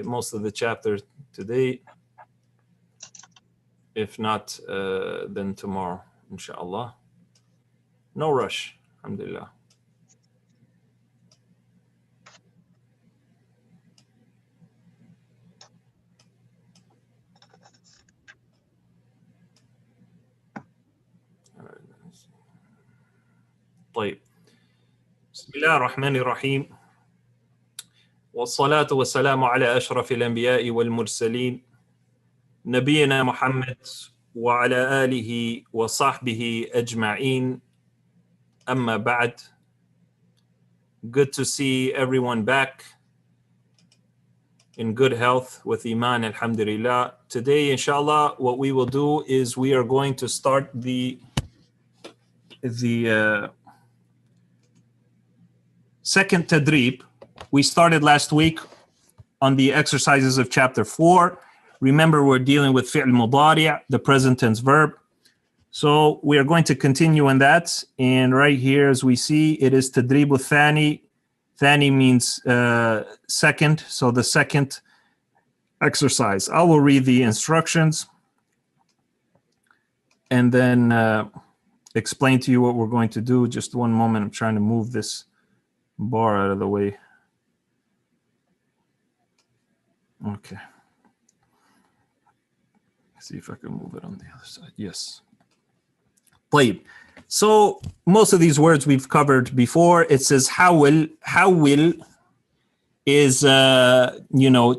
most of the chapter today. If not, then tomorrow, inshallah. No rush, alhamdulillah. طيب. بسم الله الرحمن الرحيم. والصلاة والسلام على أشرف الأنبياء والمرسلين نبينا محمد وعلى آله وصحبه أجمعين. أما بعد. Good to see everyone back in good health with Iman, alhamdulillah. Today, inshallah, what we will do is we are going to start the second tadrib. We started last week on the exercises of chapter 4. Remember, we're dealing with fi'l mudari', the present tense verb. So we are going to continue on that. And right here, as we see, it is tadribu thani. Thani means second. So the second exercise. I will read the instructions and then explain to you what we're going to do. Just one moment. I'm trying to move this bar out of the way. Okay. Let's see if I can move it on the other side. Yes. طيب. So most of these words we've covered before. It says حول. حول is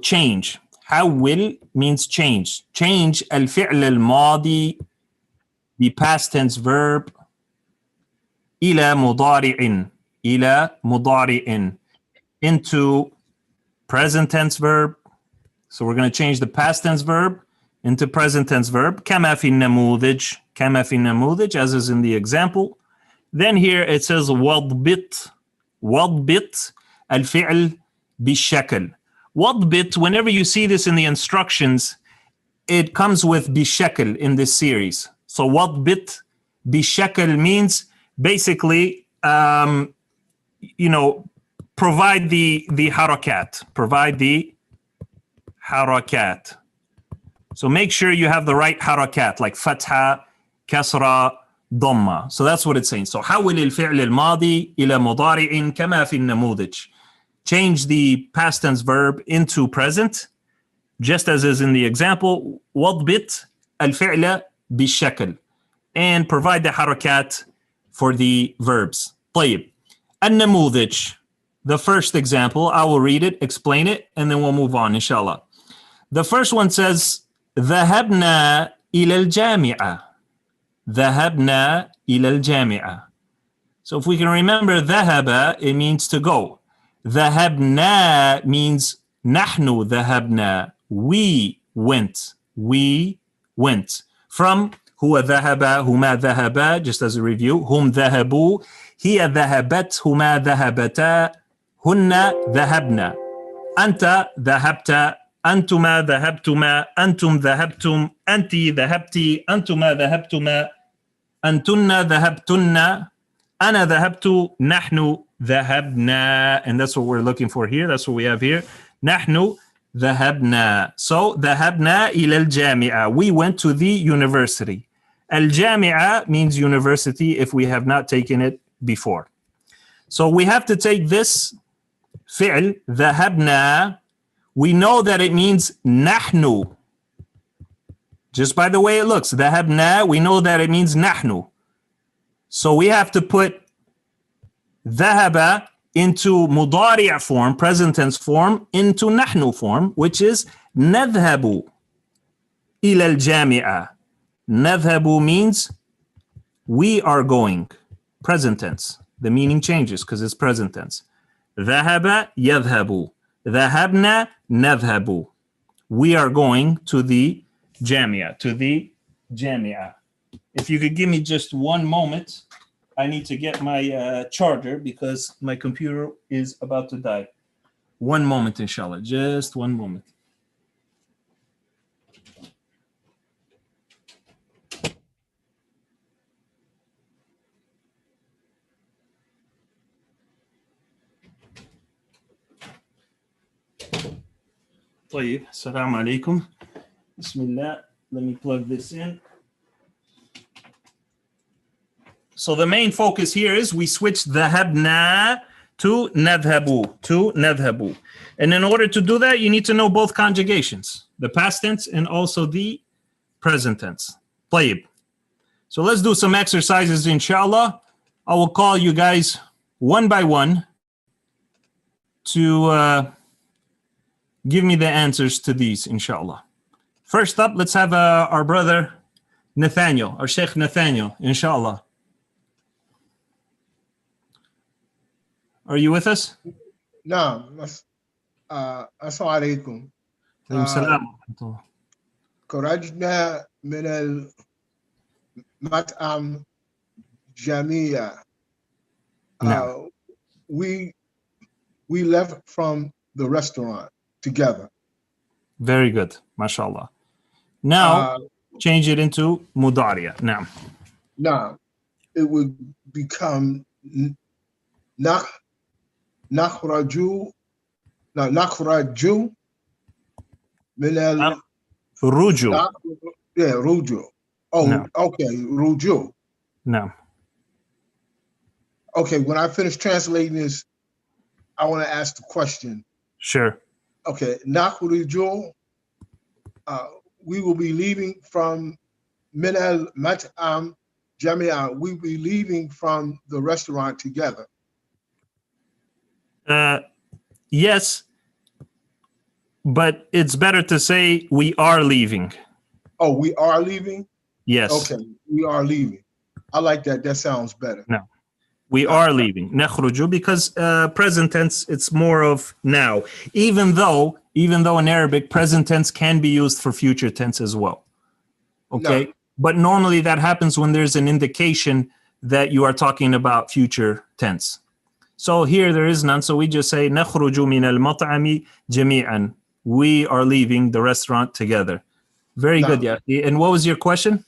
change. حول means change. Change الفعل الماضي, the past tense verb, إلى مضارع. إلى مضارع, into present tense verb. So we're going to change the past tense verb into present tense verb. كما في النموذج. كما في النموذج, as is in the example. Then here it says وضبط. وضبط الفعل بالشكل. وضبط, whenever you see this in the instructions, it comes with بالشكل in this series. So وضبط بالشكل means basically, provide the harakat. Provide the harakat. So make sure you have the right harakat, like fatha, kasra, dhamma. So that's what it's saying. So حول الفعل الماضي إلى مضارع كما في النموذج. Change the past tense verb into present, just as is in the example. وضبط الفعل بالشكل. And provide the harakat for the verbs. طيب. النموذج. The first example, I will read it, explain it, and then we'll move on, inshallah. The first one says, ذهبنا إلى الجامعة. ذهبنا إلى الجامعة. So if we can remember ذهب, it means to go. ذهبنا means نحن ذهبنا. We went. We went. From هو ذهب, هما ذهبا, just as a review. هم ذهبوا, هي ذهبت, هما ذهبتا, هن ذهبنا. أنت ذهبت, أنتما ذهبتما, أنتم ذهبتم, أنت ذهبتي, أنتما ذهبتما, أنتن ذهبتن, أنا ذهبت, نحن ذهبنا. And that's what we're looking for here. That's what we have here. نحن ذهبنا. So ذهبنا إلى الجامعة. We went to the university. الجامعة means university if we have not taken it before. So we have to take this فعل ذهبنا. We know that it means نحن. Just by the way it looks. ذهبنا, we know that it means نحن. So we have to put ذهب into مضارع form, present tense form, into نحن form, which is نذهب إلى الجامعة. نذهب means we are going. Present tense. The meaning changes because it's present tense. ذهب يذهب. ذهبنا نذهب. We are going to the jamia, to the jamia. If you could give me just one moment, I need to get my charger because my computer is about to die. One moment, inshallah. Just one moment. طيب السلام عليكم. Bismillah. Let me plug this in. So the main focus here is we switch ذهبنا to نذهب. And in order to do that, you need to know both conjugations, the past tense and also the present tense. طيب. So let's do some exercises, inshallah. I will call you guys one by one to give me the answers to these, inshallah. First up, let's have our brother Nathaniel, our Sheikh Nathaniel, inshallah. Are you with us? نعم. السلام عليكم. السلام. خرجنا من المطعم جميعا. We left from the restaurant together. Very good, mashallah. Now change it into مضارع. نعم. Now it would become نخرج من رجوع. Yeah, رجوع. Oh, no. Okay, رجوع. No. Okay, when I finish translating this, I want to ask the question. Sure. Okay, نخرج, we will be leaving from من المطعم جميعا. We will be leaving from the restaurant together. Yes, but it's better to say we are leaving. Oh, we are leaving? Yes. Okay, we are leaving. I like that. That sounds better. No, we are leaving. نخرج, because present tense, it's more of now. Even though in Arabic, present tense can be used for future tense as well. Okay, no. But normally that happens when there's an indication that you are talking about future tense. So here there is none, so we just say نخرج من المطعم جميعا. We are leaving the restaurant together. Very good, yeah. And what was your question?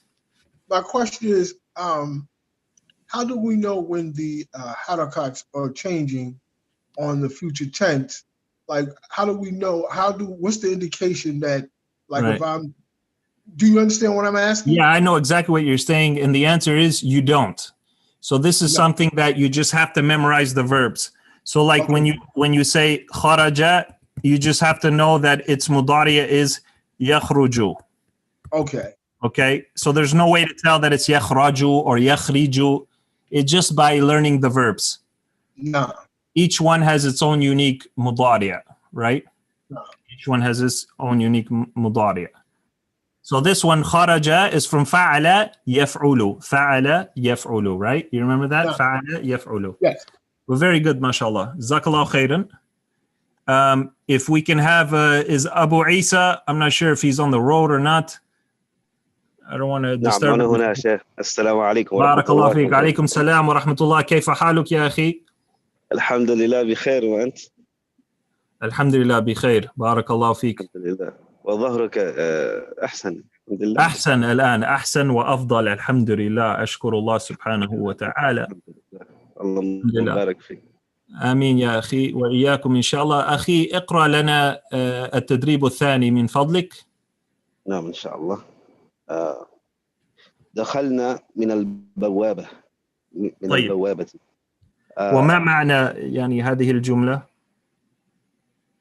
My question is, how do we know when the harakats are changing on the future tense? Like, how do we know? What's the indication that, like, right. If I'm, do you understand what I'm asking? Yeah, I know exactly what you're saying, and the answer is you don't. So this is something that you just have to memorize the verbs. So like when you say kharaja, you just have to know that its mudariya is yakhruju. Okay. So there's no way to tell that it's yakhraju or yakhriju. It's just by learning the verbs. No. Each one has its own unique mudariya, right? No. Each one has its own unique mudariya. So this one, kharaja, is from fa'ala yaf'ulu. Fa'ala yaf'ulu, right? You remember that? Yeah. Fa'ala yaf'ulu. Yes. Well, very good, mashallah. Jazakallah khairan. If we can have, is Abu Isa, I'm not sure if he's on the road or not. I don't want to disturb him. هنا شيخ. السلام عليكم بارك الله فيك. عليكم السلام ورحمة الله. كيف حالك يا أخي؟ الحمد لله بخير وأنت؟ الحمد لله بخير. بارك الله فيك. الحمد لله. وظهرك أحسن. الحمد لله. أحسن الآن، أحسن وأفضل. الحمد لله. أشكر الله سبحانه وتعالى. اللهم بارك فيك. آمين يا أخي وإياكم إن شاء الله. أخي اقرأ لنا التدريب الثاني من فضلك. نعم إن شاء الله. دخلنا من البوابة. طيب. البوابة. وما معنى يعني هذه الجملة؟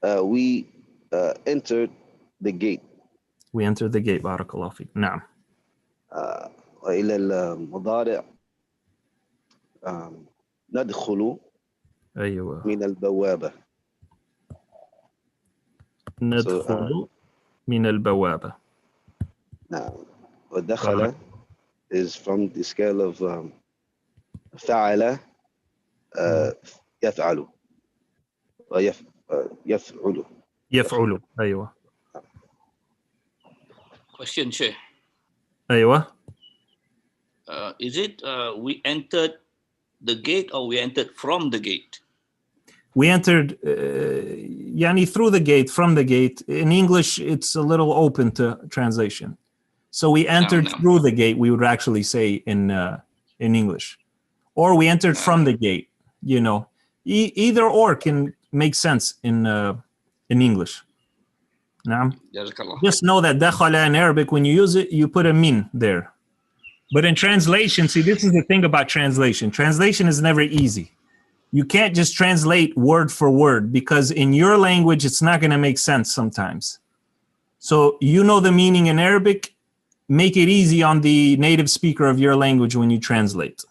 We entered the gate. We entered the gate. بارك الله فيك. نعم. وإلى المضارع ندخل أيوة. من البوابة. ندخل من البوابة. نعم. ودخل is from the scale of فعل يفعل يفعل. أيوة. Question, Sheikh. أيوة. Is it we entered the gate or we entered from the gate? We entered yani through the gate, from the gate. In English, it's a little open to translation. So we entered through the gate, we would actually say in English. Or we entered from the gate, you know. Either or can make sense in English. نعم. جزاك الله. Just know that dakhala in Arabic, when you use it, you put a min there. But in translation, see, this is the thing about translation. Translation is never easy. You can't just translate word for word because in your language, it's not going to make sense sometimes. So you know the meaning in Arabic, make it easy on the native speaker of your language when you translate.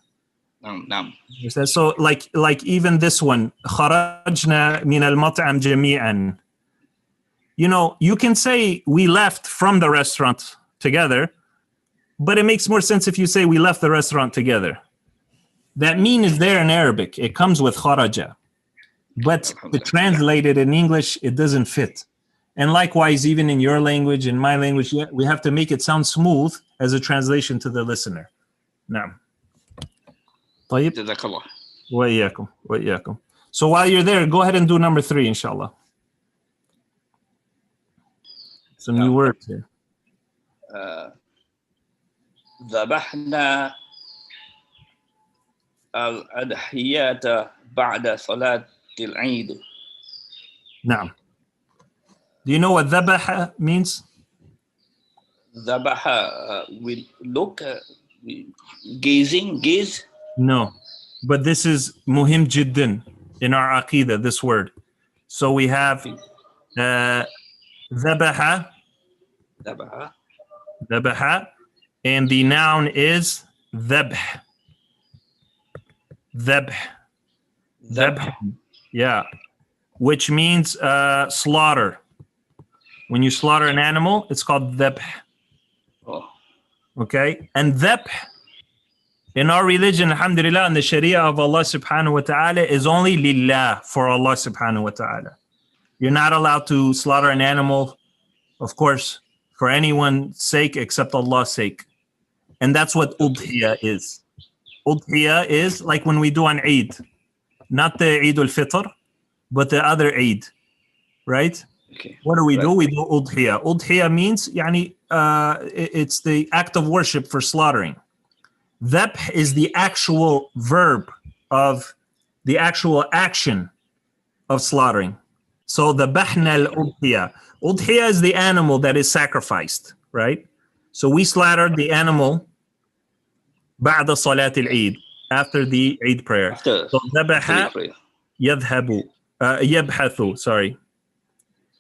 نعم. So like even this one, خرجنا من المطعم جميعا. You know, you can say we left from the restaurant together, but it makes more sense if you say we left the restaurant together. That mean is there in Arabic. It comes with kharaja. But to translate it in English, it doesn't fit. And likewise, even in your language, in my language, we have to make it sound smooth as a translation to the listener. نعم. طيب. جزاك الله. وإياكم. So while you're there, go ahead and do number 3, inshallah. Some new words here. ذبحنا الأضحية بعد صلاة العيد. نعم. Do you know what ذبح means? ذبح, we look, gaze. No, but this is muhim jiddan in our aqidah, this word. So we have ذبح, and the noun is ذبح. Yeah, which means slaughter. When you slaughter an animal, it's called ذبح. Oh. Okay, and ذبح in our religion, alhamdulillah, and the sharia of Allah subhanahu wa ta'ala is only lillah, for Allah subhanahu wa ta'ala. You're not allowed to slaughter an animal, of course, for anyone's sake except Allah's sake. And that's what udhiyah is. Udhiyah is like when we do an Eid, not the Eid al-Fitr, but the other Eid, right? Okay. What do? We do udhiyah. Udhiyah means, it's the act of worship for slaughtering. Dhabh is the actual verb of the actual action of slaughtering. So the bahna al-udhiyah. Udhiyah is the animal that is sacrificed, right? So we slaughtered the animal بعد صلاة العيد, after the Eid prayer. After so ذبح يذهب يبحث, sorry.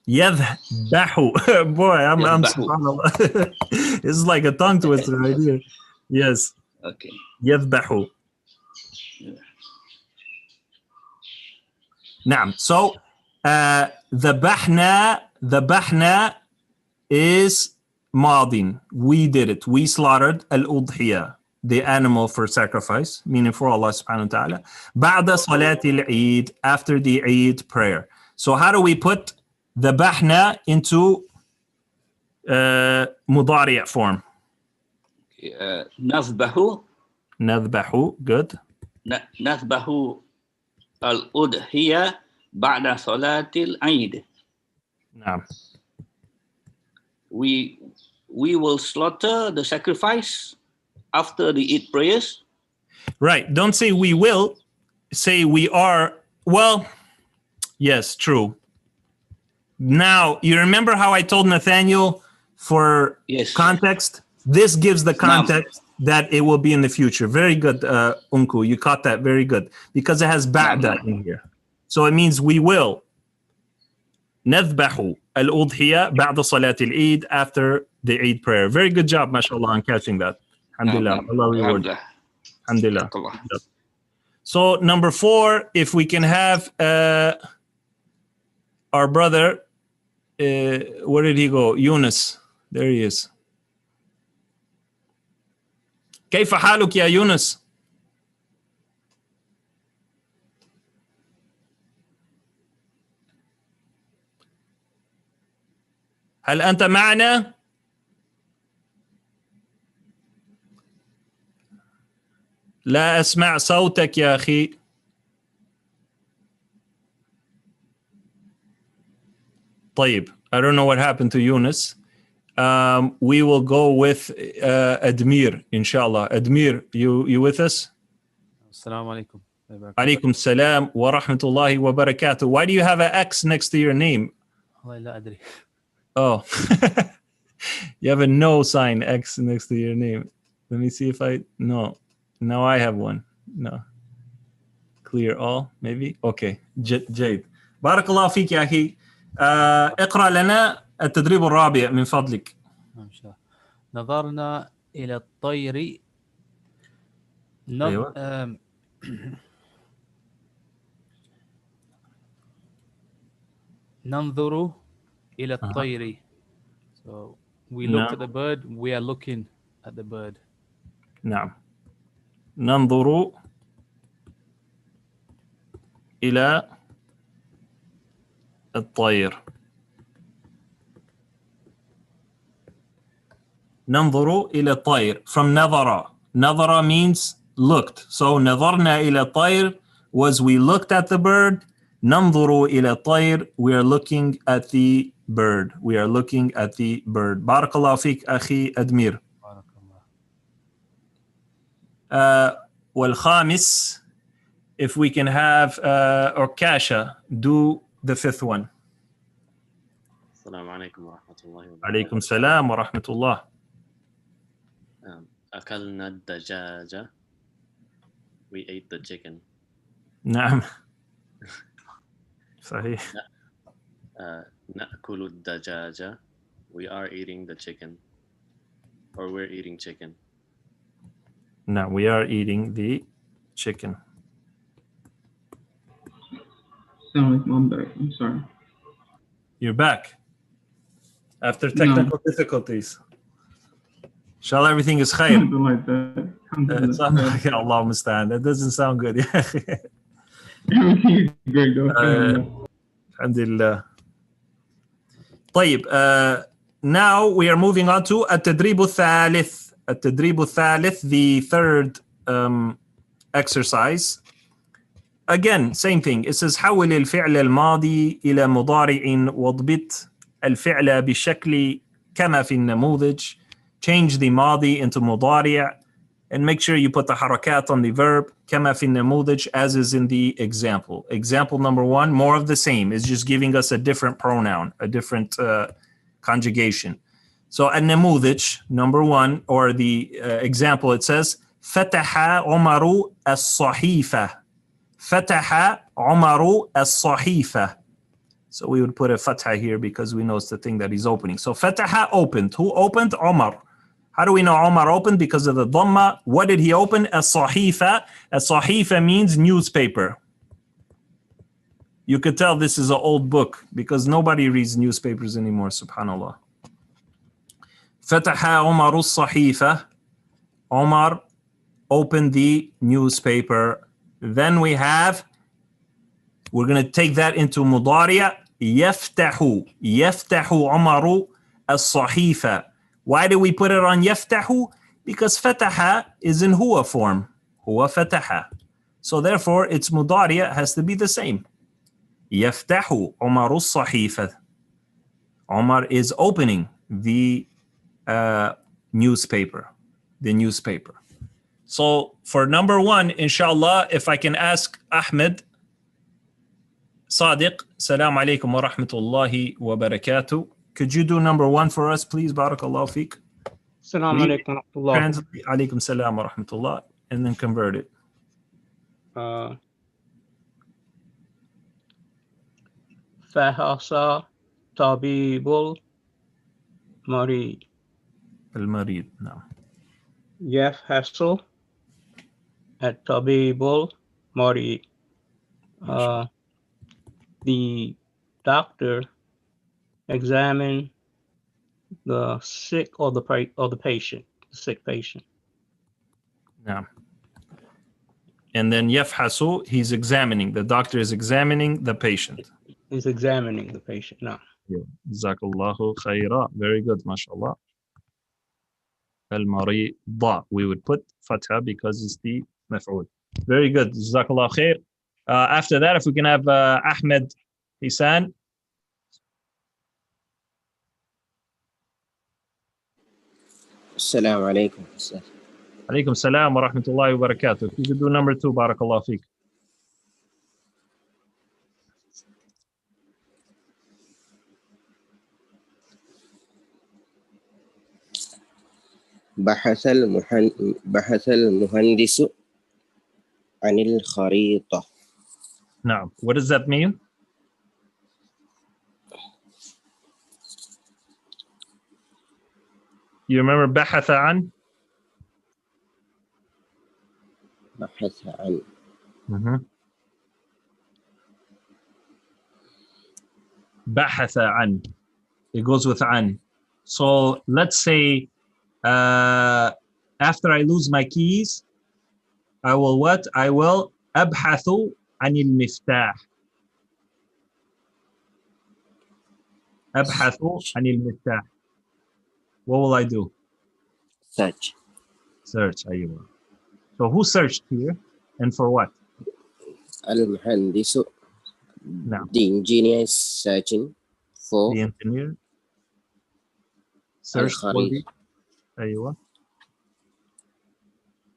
يذبح. Boy, I'm subhanallah. This is like a tongue twister right here. Yes. Okay. يذبح. نعم. So ذبحنا is ماضٍ. We did it. We slaughtered al-udhiyah, the animal for sacrifice, meaning for Allah subhanahu wa ta'ala. بعد صلاة العيد, after the Eid prayer. So how do we put ذبحنا into مضارع form? نذبح. Good. نذبح الأضحية بعد صلاة العيد. نعم. We will slaughter the sacrifice after the Eid prayers. Right. Don't say we will. Say we are. Well, yes, true. Now, you remember how I told Nathaniel for context? This gives the context that it will be in the future. Very good, Unku. You caught that very good. Because it has ba'da in here. So it means we will. نذبح الأضحية بعد صلاة العيد, after the Eid prayer. Very good job, mashallah, on catching that. Alhamdulillah. Allah reward you. Alhamdulillah. So number 4, if we can have our brother, where did he go? Yunus. There he is. كيف حالك يا يونس؟ هل أنت معنا؟ لا أسمع صوتك يا أخي. طيب, I don't know what happened to Yunus. We will go with Admir, inshallah. Admir, you with us? Assalamu alaikum. Alaikum salam wa rahmatullahi wa barakatuh. Why do you have an X next to your name? والله لا أدري. Oh, you have a no sign X next to your name. Let me see if no. Now I have one. No. Clear all, maybe. Okay. جيد. بارك الله فيك يا أخي. اقرأ لنا التدريب الرابع من فضلك. ما شاء الله. نظرنا إلى الطير. أيوة. ننظر إلى الطير. So we looked at the bird. We are looking at the bird. نعم. ننظر إلى الطير. ننظر إلى الطير. From نظر. نظر means looked. So نظرنا إلى الطير was we looked at the bird. ننظر إلى الطير, we are looking at the bird. We are looking at the bird. بارك الله فيك أخي أدمير. بارك الله. والخامس, if we can have or Kasha do the fifth one. السلام عليكم ورحمة الله وبركاته. عليكم السلام ورحمة الله. أكلنا الدجاجة. We ate the chicken. نعم. صحيح. نأكل الدجاجة. We are eating the chicken. Or we're eating chicken. No, we are eating the chicken. I'm back. I'm sorry. You're back. After technical difficulties. Inshallah, everything is khair. Something like that. Allah musta'an. That doesn't sound good. Everything is great though. Alhamdulillah. طيب, now we are moving on to التدريب الثالث. التدريب الثالث, the third exercise. Again, same thing. It says حول الفعل الماضي إلى مضارع واضبط الفعل بشكل كما في النموذج. Change the ماضي into مضارع and make sure you put the حركات on the verb كما في النموذج as is in the example. Example number 1, more of the same. It's just giving us a different pronoun, a different conjugation. So النموذج, number 1, or the example, it says فتح عمر الصحيفة. فتح عمر الصحيفة. So we would put a fatha here because we know it's the thing that he's opening. So فتح opened. Who opened? Omar. How do we know Omar opened? Because of the dhamma. What did he open? الصحيفة. الصحيفة means newspaper. You could tell this is an old book because nobody reads newspapers anymore, subhanallah. فتح عمر الصحيفة. Omar opened the newspaper. Then we have, we're going to take that into مضارع. يفتح. يفتح عمر الصحيفة. Why do we put it on يفتح? Because فتح is in هو form. هو فتح. So therefore, its مضارع has to be the same. يفتح عمر الصحيفة. Omar is opening the newspaper. The newspaper. So for number 1, inshallah, if I can ask Ahmed Sadiq, salam alaikum wa rahmatullahi wa barakatuh. Could you do number 1 for us, please? Barakallahu feek. Salam alaikum wa rahmatullah. Translate alaikum salam wa rahmatullah and then convert it. فحص طبيب المريض. المريض, نعم. يفحص الطبيب المريض. The doctor examine the sick or the patient, the sick patient. نعم. And then يفحص, he's examining. The doctor is examining the patient. He's examining the patient. No. Jazakallahu khaira. Very good, mashallah. المريض. We would put fatha because it's the maf'ul. Very good. Jazakallahu khair. After that, if we can have Ahmed Hisan. Assalamu alaikum. Alaikum salam wa rahmatullahi wa barakatuh. If you could do number 2, barakallahu feek. بحث المهندس عن الخريطة. Now, what does that mean? You remember بحث عن? بحث عن. بحث عن. It goes with عن. So let's say after I lose my keys, I will what? I will أبحث عن المفتاح. أبحث عن المفتاح. What will I do? Search. Search. أيوة. So who searched here and for what? المهندس. No. The engineer is searching for. The engineer. Search for the. أيوة.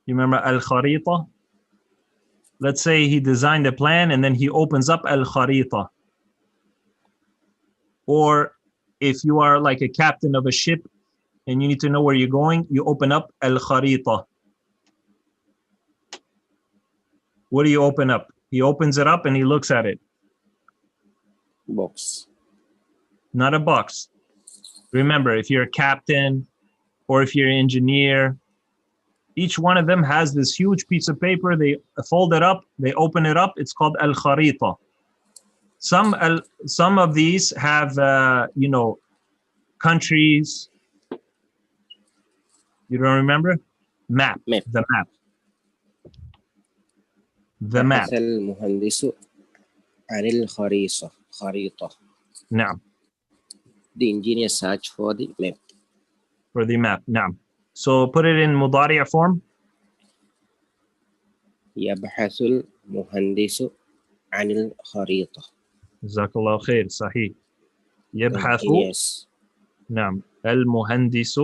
You remember al-kharita? Let's say he designed a plan and then he opens up al-kharita. Or if you are like a captain of a ship and you need to know where you're going, you open up al-kharita. What do you open up? He opens it up and he looks at it. Box. Not a box. Remember, if you're a captain or if you're an engineer, each one of them has this huge piece of paper. They fold it up, they open it up. It's called al-kharita. Some of these have, countries. You don't remember? Map. The map. The map. المهندس عن الخريطة. نعم. The engineer search for the map. For the map. نعم. So put it in مضارع form. يبحث المهندس عن الخريطة. جزاك الله خير. صحيح. يبحث. Yes. نعم. المهندس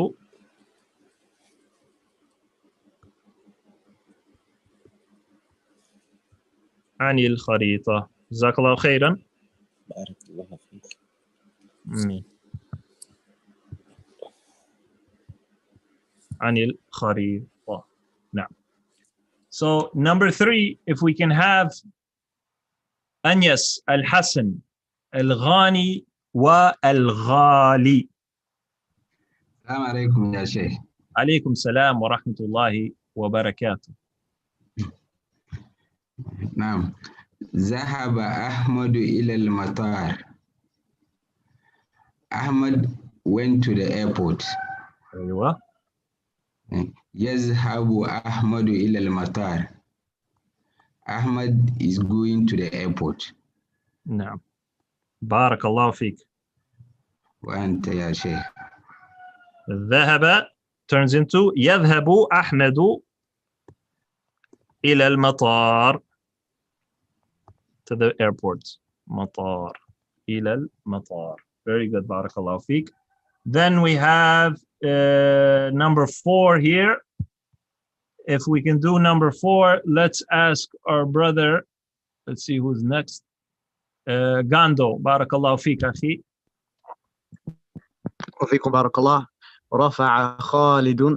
عن الخريطة. جزاك الله خيرا. بارك الله فيك. عن الخريطة. نعم. So number 3, if we can have أنيس الحسن الغاني والغالي. السلام عليكم يا شيخ. عليكم السلام ورحمة الله وبركاته. نعم. ذهب أحمد إلى المطار. Ahmad went to the airport. أيوة. يذهب أحمد إلى المطار. Ahmad is going to the airport. نعم. بارك الله فيك. وأنت يا شيخ. ذهب turns into يذهب أحمد إلى المطار. To the airport. مطار. إلى المطار. Very good. بارك الله فيك. Then we have number 4 here. If we can do number 4, let's ask our brother. Let's see who's next. Gando. بارك الله فيك أخي. وفيكم بارك الله. رفع خالد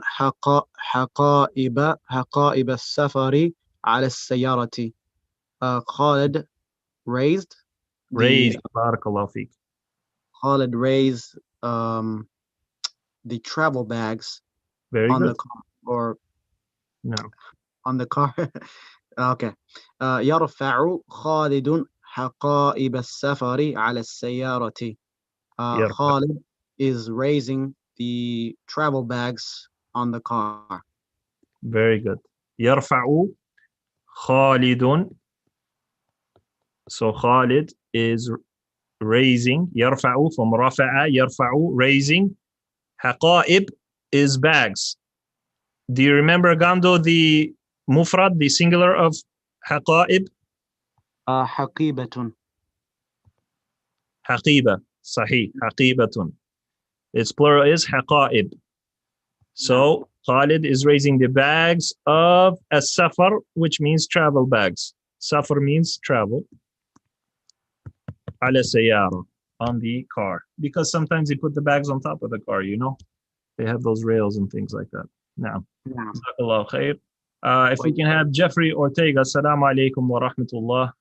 حقائب السفر على السيارة. Khalid raised. بارك الله فيك. Khalid raised the travel bags. Very on good. the car, or no, on the car. Okay. يرفع خالد حقائب السفر على السيارة. Khalid is raising the travel bags on the car. Very good. يرفع خالد. So Khalid is raising. يرفع from رفع. يرفع raising. حقائب is bags. Do you remember, Gando, the mufrad, the singular of حقائب? حقيبة. حقيبة. صحيح. حقيبة. Its plural is حقائب. So Khalid is raising the bags of السفر, which means travel bags. Safar means travel. على سيارة, on the car. Because sometimes they put the bags on top of the car, you know? They have those rails and things like that. نعم. جزاك الله خير. If we can have Jeffrey Ortega, Assalamu alaikum wa rahmatullah.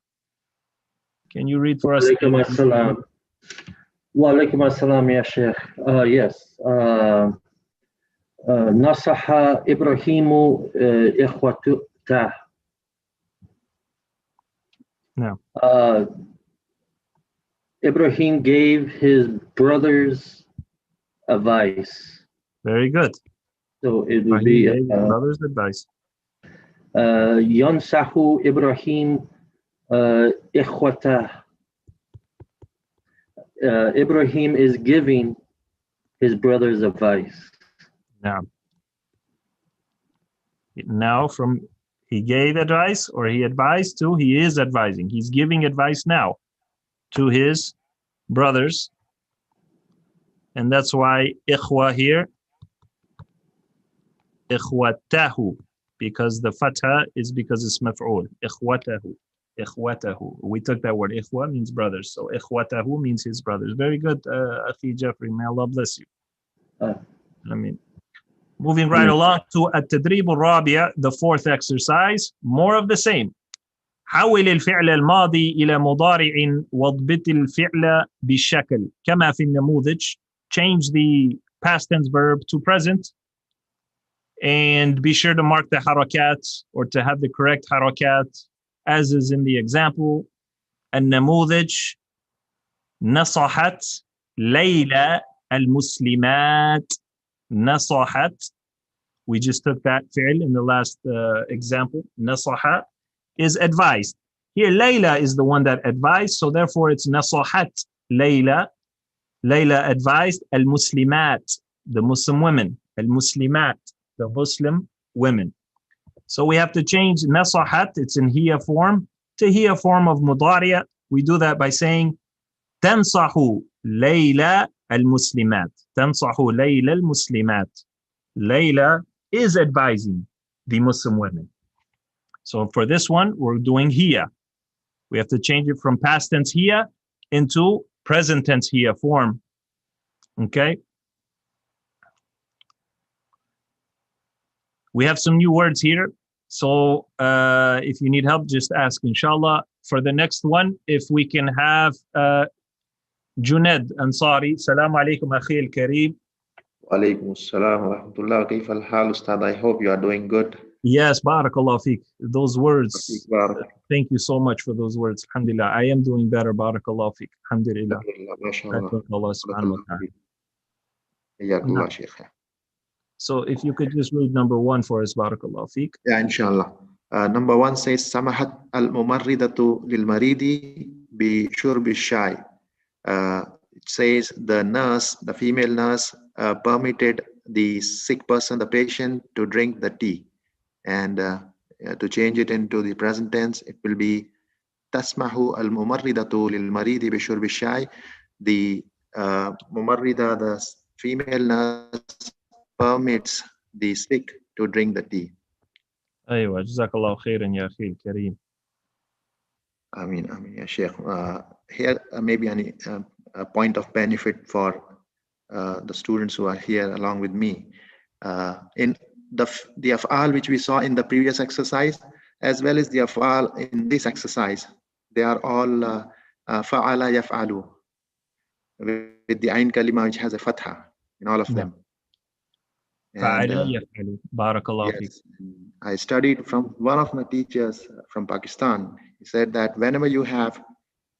Can you read for us? Walaikum assalam. Walaikum assalam, ya Sheikh. Yes. Nasaha Ibrahimu ikhwatah. No. Ibrahim gave his brothers advice. Very good. So it would be brothers' advice. Yansahu Ibrahim ikhwatah. Ibrahim is giving his brothers advice. Now from he gave advice or he advised to, he is advising. He's giving advice now to his brothers. And that's why ikhwa here, ikhwatahu, because the fatha is because it's maf'ul. Ikhwatahu, ikhwatahu. We took that word. Ikhwa means brothers. So ikhwatahu means his brothers. Very good, Akhi Jeffrey. May Allah bless you. Moving right along to التدريب الرابع, the fourth exercise, more of the same. حول الفعل الماضي إلى مضارع واضبط الفعل بالشكل كما في النموذج. Change the past tense verb to present and be sure to mark the harakat or to have the correct harakat as is in the example. النموذج نصحت ليلى المسلمات. نصحت, we just took that fi'l in the last example. نصح is advised. Here Layla is the one that advised, so therefore it's نصحت Layla. Layla advised al-Muslimat, the Muslim women. Al-Muslimat, the Muslim women. So we have to change نصحت, it's in hiya form, to hiya form of mudariya. We do that by saying تنصح ليلى المسلمات. تنصح ليلى المسلمات. Layla is advising the Muslim women. So for this one, we're doing hiya. We have to change it from past tense hiya into present tense hiya form. Okay? We have some new words here. So if you need help, just ask, inshallah. For the next one, if we can have Junaid Ansari. Salaam alaikum, akhi al-kareem. Walaikum assalam wa rahmatullah. Kayfa al-hal, Ustad? I hope you are doing good. Yes, barakallah feek. Those words. Thank you so much for those words. Alhamdulillah. I am doing better. Barakallah feek. Alhamdulillah. Allah subhanahu wa ta'ala. So if you could just read number 1 for us, barakallah feek. Yeah, inshallah. Number 1 says, Samahat al-mumarridatu lil-maridi bi shurbi shai. It says the nurse, the female nurse, permitted the sick person, the patient, to drink the tea. And to change it into the present tense, it will be Tasmahu al-mumarridatu lil-maridi bi shurbi shai. The mumarrida, the female nurse, permits the sick to drink the tea. Aywa, jazakallah khairan ya akhi al-kareem. Ameen, ya Sheikh. Here maybe a point of benefit for the students who are here along with me. In the af'al which we saw in the previous exercise, as well as the af'al in this exercise, they are all fa'ala yaf'alu, with the ayn kalima which has a fatha in all of them. Fa'ala yaf'alu. Barakallah feek. I studied from one of my teachers from Pakistan. He said that whenever you have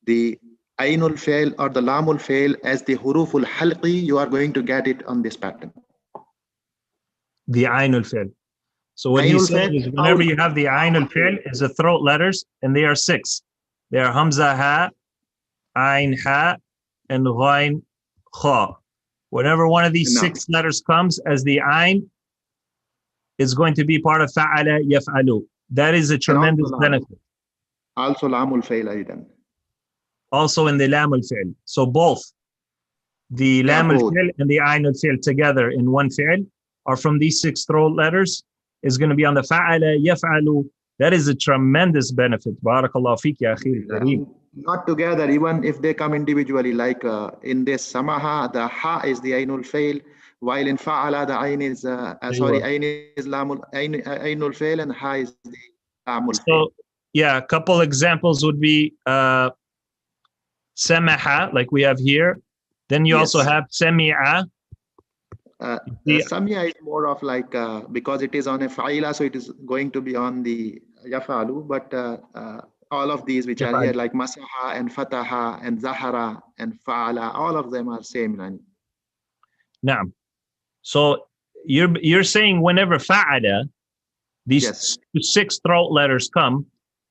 the ainul fail or the lamul fail as the huruful halqi, you are going to get it on this pattern. The ainul fail. So what he's saying is whenever you have the ainul fail, is the throat letters, and they are 6. They are hamza ha, ain ha, and ghain kha. Whenever one of these 6 letters comes as the ain, is going to be part of fa'ala yaf'alu. That is a tremendous benefit. Also lamul fail aidan. Also in the lamul fail. So both the lamul fail and the ainul fail together in one fail are from these 6 throat letters, is going to be on the fa'ala yaf'alu. That is a tremendous benefit. Barakallahu feek ya akhi al-kareem. Not together, even if they come individually, like in this samaha, the ha is the ainul fail, while in fa'ala, the ain is, ain is lamul, ainul fail, and ha is the lamul fail. So, yeah, a couple examples would be samaha, like we have here. Then you also have sami'a. Samia is more of like, because it is on a fa'ila, so it is going to be on the yafalu, but all of these which are here, like masaha and fataha and zahara and fa'ala, all of them are same. Naam. So you're saying whenever fa'ala, these 6 throat letters come,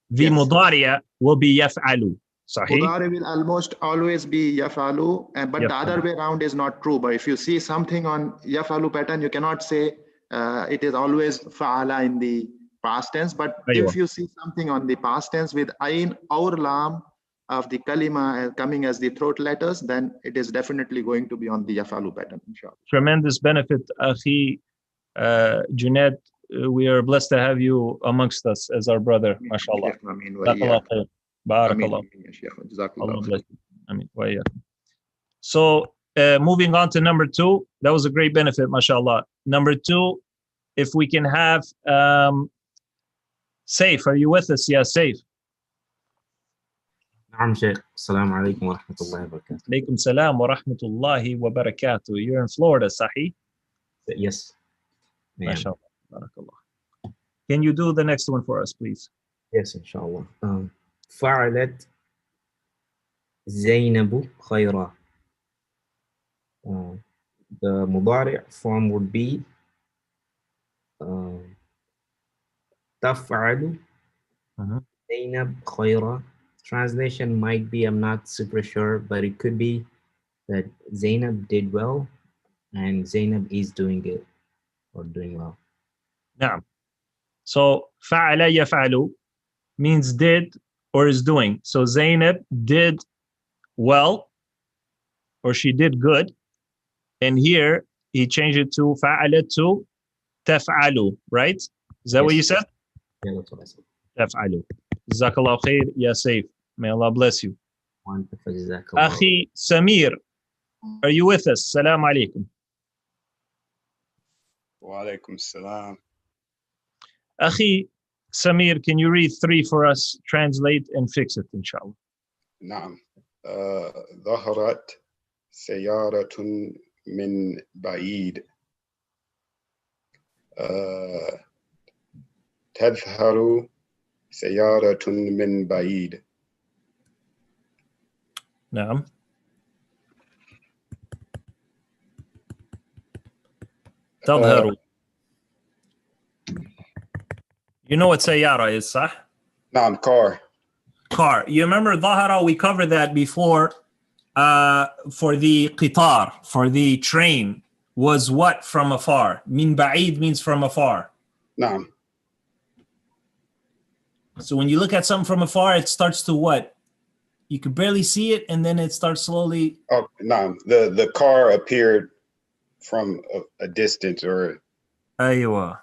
the mudari'a will be yaf'alu. Sahih? Mudari will almost always be yafalu, but the other way around is not true. But if you see something on yafalu pattern, you cannot say it is always fa'ala in the past tense. But if you see something on the past tense with ain or lam of the kalima coming as the throat letters, then it is definitely going to be on the yafalu pattern, inshallah. Tremendous benefit, Akhi Junaid. We are blessed to have you amongst us as our brother, mashallah. Barakallah. Allah bless you. So moving on to number 2, that was a great benefit, mashallah. Number 2, if we can have Saif, are you with us? Yeah, Saif. نعم شيخ. السلام عليكم ورحمة الله وبركاته. عليكم السلام ورحمة الله وبركاته. You're in Florida, Sahih? Yes. Mashallah. Barakallah. Can you do the next one for us, please? Yes, inshallah. فعلت زينب خيرا. The mudari' form would be تفعل زينب خيرا. Translation might be, I'm not super sure, but it could be that Zainab did well and Zainab is doing it or doing well. Naam. So fa'ala yaf'alu means did or is doing. So Zainab did well or she did good. And here he changed it to fa'ala to taf'alu, right? Is that what you said? Yeah, that's what I said. Taf'alu. Jazakallah khair, ya Saif. May Allah bless you. Akhi Samir, are you with us? Salam alaikum. Wa alaikum salam. Akhi Samir, can you read 3 for us, translate and fix it, inshallah? نعم. ظهرت سيارة من بعيد. تظهر سيارة من بعيد. نعم. تظهر. You know what سيارة is, صح? نعم, car. Car. You remember ظهر, we covered that before for the qitar, for the train, was what from afar? Min ba'id means from afar. نعم. So when you look at something from afar, it starts to what? You can barely see it, and then it starts slowly. Oh, no. The car appeared from a distance, or. Aywa.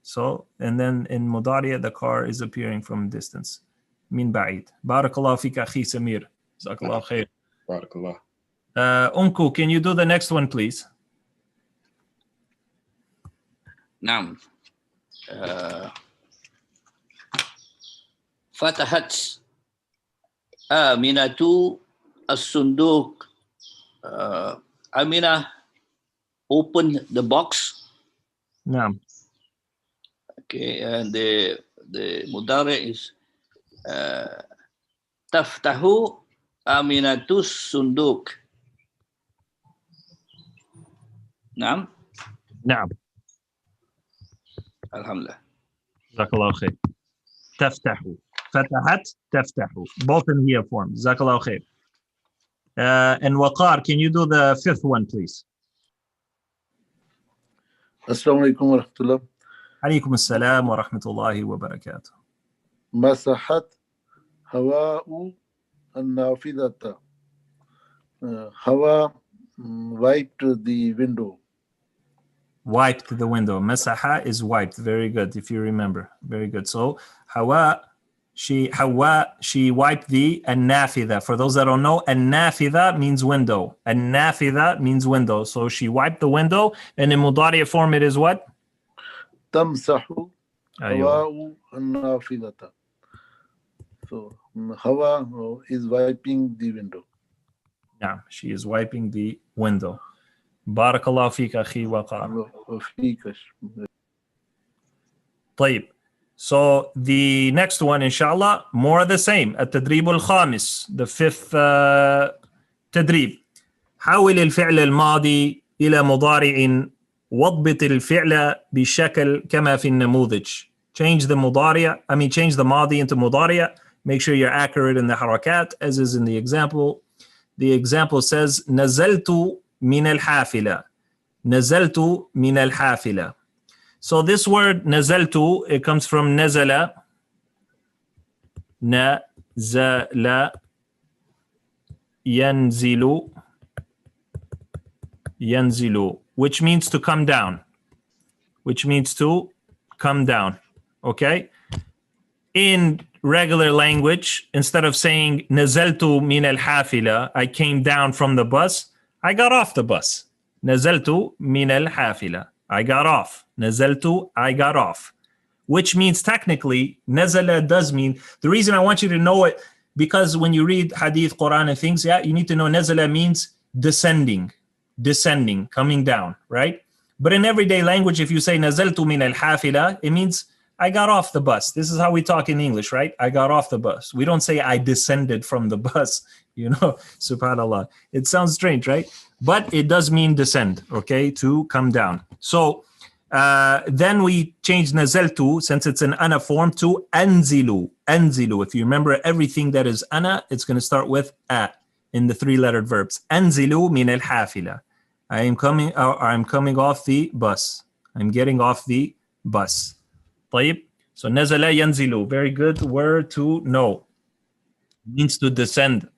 So, and then in Mudariya, the car is appearing from distance. Min ba'id. Barakallah fika akhi Samir. Jazakallah khair. Barakallah. Unku, can you do the next one, please? Naam. Fatahat Aminatu as-sunduk. Aminah opened the box. Naam. Okay, and the mudari is taftahu Aminatu sunduk. Naam. Naam. Alhamdulillah. Jazakallah khair. Taftahu. Fatahat, taftahu. Both in here form. Jazakallah khair. And Waqar, can you do the 5th one, please? Assalamu alaikum wa rahmatullah. Alaikum assalam wa rahmatullahi wa barakatuh. Masahat hawa'u an-nafidata. Hawa wiped the window. Wiped the window. Masaha is wiped. Very good, if you remember. Very good. So, hawa she wiped the النافذة. For those that don't know, النافذة means window. النافذة means window. So she wiped the window, and in مضارع form it is what? تمسح أيوة. هواء النافذة. So Hawa is wiping the window. Yeah, she is wiping the window. بارك الله فيك أخي وقار. وفيك. طيب. So the next one, inshallah, more of the same. التدريب الخامس, the fifth تدريب. حول الفعل الماضي إلى مضارع واضبط الفعل بشكل كما في النموذج. Change the ماضي into مضارع. Make sure you're accurate in the harakat, as is in the example. The example says نزلت من الحافلة. نزلت من الحافلة. So this word نزلت, it comes from نزل. نزل ينزل. ينزل, which means to come down. Which means to come down. Okay? In regular language, instead of saying نزلت من الحافلة, I came down from the bus, I got off the bus. نزلت من الحافلة, I got off. نزلت, I got off. Which means technically, نزل does mean, the reason I want you to know it, because when you read hadith, Quran and things, yeah, you need to know نزل means descending, coming down, right? But in everyday language, if you say نزلت من الحافلة, it means I got off the bus. This is how we talk in English, right? I got off the bus. We don't say I descended from the bus, subhanAllah. It sounds strange, right? But it does mean descend, okay, to come down. So then we change nazaltu, since it's an ana form, to anzilu. Anzilu. If you remember everything that is ana, it's going to start with a in the three-lettered verbs. Anzilu min al-hafila. I'm coming off the bus. I'm getting off the bus. طيب. So nazala yanzilu. Very good word to know. It means to descend.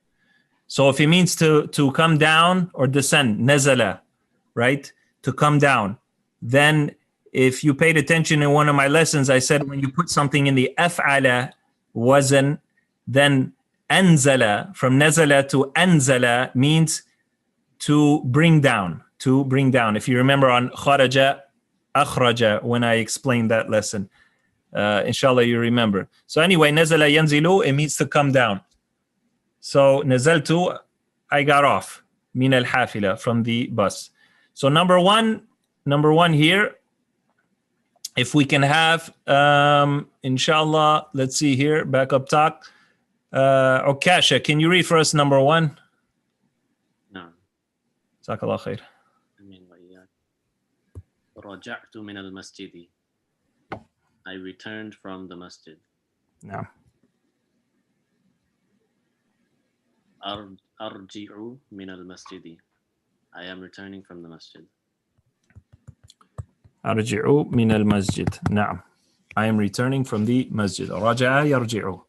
So if it means to come down or descend, nazala, right? To come down. Then if you paid attention in one of my lessons, I said when you put something in the af'ala wazn, then anzala, from nazala to anzala means to bring down, If you remember on kharaja, akhraja, when I explained that lesson, inshallah you remember. So anyway, nazala yanzilu, it means to come down. So nazaltu, I got off, min al-hafila, from the bus. So number one here, if we can have, inshallah, let's see here, back up top. Okasha, can you read for us number one? No. Jazakallah khair. رجعت من المسجد. I returned from the masjid. No. أرجع من المسجد. I am returning from the masjid. أرجع من المسجد. نعم. I am returning from the masjid. رجع يرجع.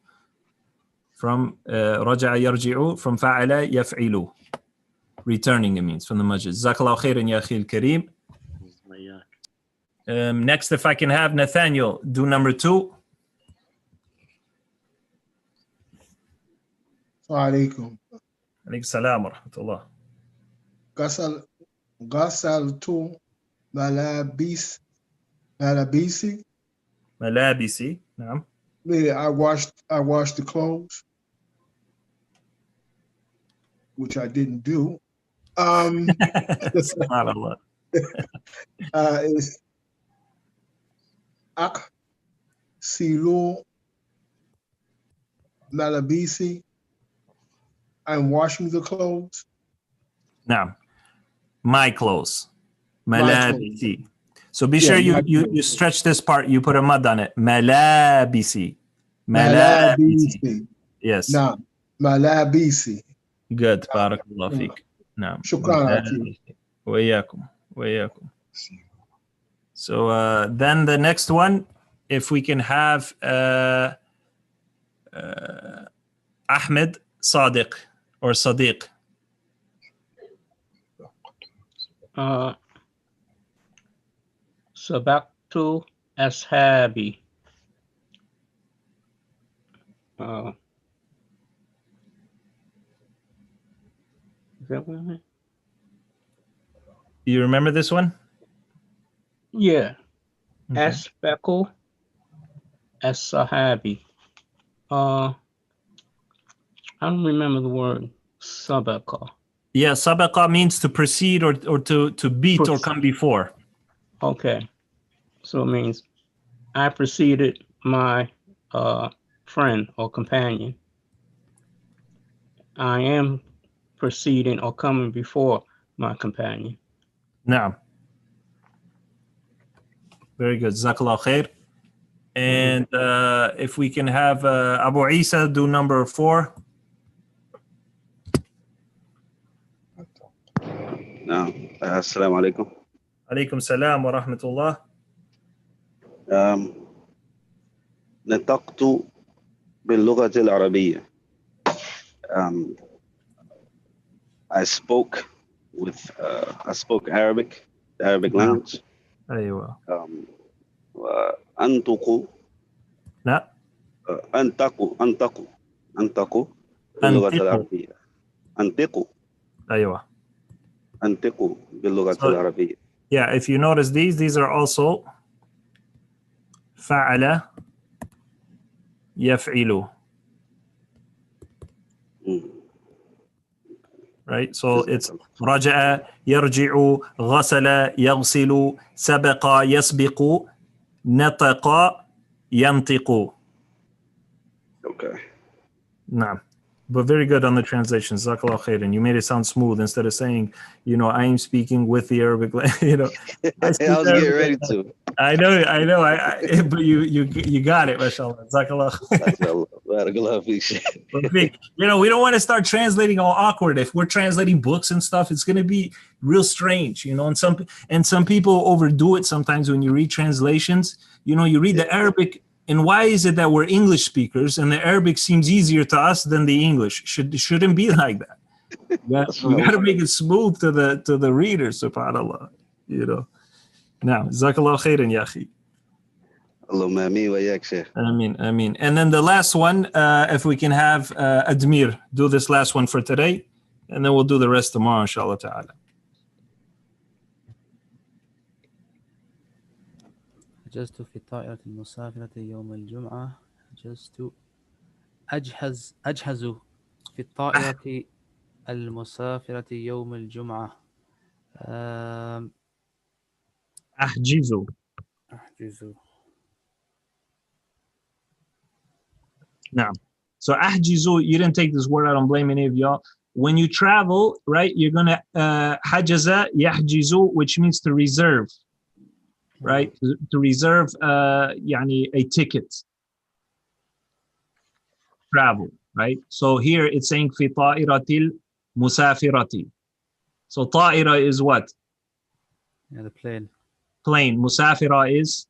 From رجع يرجع, from فعل يفعل. Returning, it means, from the masjid. جزاك الله خيرا يا أخي الكريم. Next, if I can have Nathaniel do number 2. Alaikum. Alaikum salam wa rahmatullah. غسلت ملابسي. ملابسي, نعم. I washed the clothes, which I didn't do. Subhanallah. It's أغسل ملابسي. I'm washing the clothes. نعم. My clothes. ملابسي. So be sure you stretch this part. You put a mud on it. ملابسي. ملابسي. Yes. نعم. ملابسي. Good. بارك الله فيك. نعم. شكرا لك. وإياكم. So then the next one, if we can have Ahmed Sadiq or Sadiq. سبقت أصحابي. Is that one? You remember this one? Yeah. Okay. Asbaqu as-sahabi. I don't remember the word sabaqa. Yeah, sabaqa means to proceed or to beat or come before. Okay. So it means I preceded my friend or companion. I am proceeding or coming before my companion. Naam. Very good. Jazakallah khair. And if we can have Abu Isa do number 4. نعم السلام عليكم. عليكم السلام ورحمة الله. نطقت باللغة العربية. I spoke Arabic, the Arabic language. أيوة. أنطق. لا. أنطق باللغة العربية. أنطق. أيوة. أنطق باللغة العربية. Yeah, if you notice these are also فعل يفعل. Right? So it's رجع يرجع غسل يغسل سبق يسبق نطق ينطق. Okay. نعم. But very good on the translation. Jazakallah khairan. You made it sound smooth instead of saying, I am speaking with the Arabic. I was getting ready to. I know. But you got it, mashallah. Jazakallah khairan. We don't want to start translating all awkward. If we're translating books and stuff, it's going to be real strange, And some people overdo it sometimes when you read translations. You read the Arabic. And why is it that we're English speakers and the Arabic seems easier to us than the English? Shouldn't be like that. You got to make it smooth to the reader, subhanAllah. Now, Jazakallah khairan, ya akhi. Allahumma ameen wa yak, Sheikh. Ameen. And then the last one, if we can have Admir do this last one for today, and then we'll do the rest tomorrow, inshallah ta'ala. حجزت في الطائرة المسافرة يوم الجمعة. أجهز في الطائرة المسافرة يوم الجمعة. أحجز. نعم. So أحجز, you didn't take this word. I don't blame any of y'all. When you travel, right, you're going to حجز يحجز, which means to reserve. Right, to reserve a ticket, travel, right? So here it's saying في طائرة المسافرة. So طائرة is what? Yeah, the plane. Musafira is?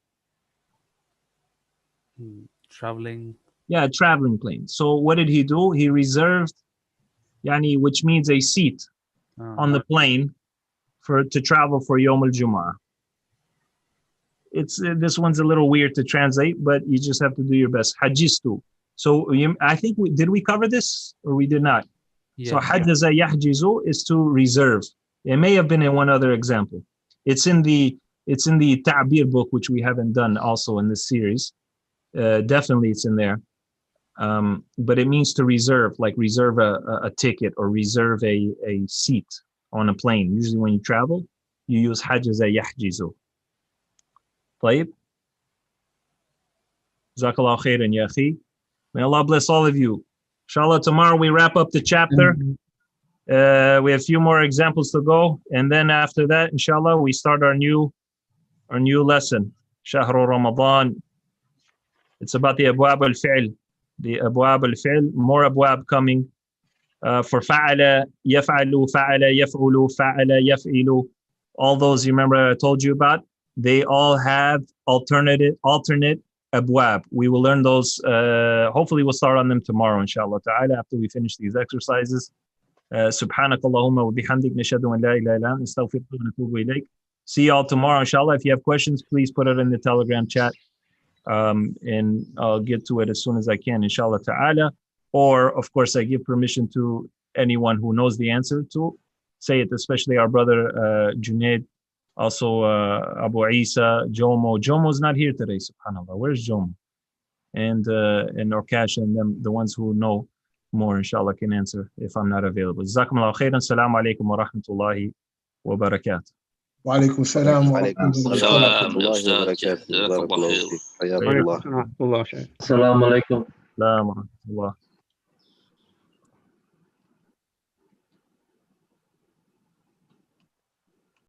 Traveling. Yeah, traveling plane. So what did he do? He reserved, which means a seat on the plane to travel for Yom al-Jum'ah. This one's a little weird to translate, but you just have to do your best. Hajistu. So I think did we cover this or we did not? Yeah. So hajaza yahjizu is to reserve. It may have been in one other example. It's in the Ta'bir book, which we haven't done also in this series. Definitely it's in there. But it means to reserve, like reserve a ticket or reserve a seat on a plane. Usually when you travel, you use hajaza yahjizu. طيب. Jazakallah khairan, ya akhi. May Allah bless all of you. Inshallah, tomorrow we wrap up the chapter. We have a few more examples to go. And then after that, inshallah, we start our new lesson. Shahru Ramadan. It's about the abwab al-fi'l. The abwab al-fi'l. More abwab coming. For fa'ala, yaf'alu, fa'ala, yaf'ulu, fa'ala, yaf'ilu. All those, you remember I told you about? They all have alternate abwab. We will learn those. Hopefully, we'll start on them tomorrow, inshallah ta'ala, after we finish these exercises. Subhanakallahumma wa bihamdik nashhadu an la ilaha illa anta nastaghfiruka wa natubu ilayk. See y'all tomorrow, inshallah. If you have questions, please put it in the Telegram chat. and I'll get to it as soon as I can, inshallah ta'ala. Or, of course, I give permission to anyone who knows the answer to say it, especially our brother Junaid, also Abu Isa, Jomo. Jomo's not here today, subhanAllah. Where's Jomo? And Orkash and them, the ones who know more, inshallah, can answer if I'm not available. Jazakumullah khairan. Assalamu alaikum wa rahmatullahi wa barakatuh. Wa alaikum salam wa وعليكم السلام ورحمة الله وبركاته. بارك الله فيك. حياك الله. وعليكم السلام ورحمة الله وبركاته. Assalamu alaikum. Assalamu alaikum.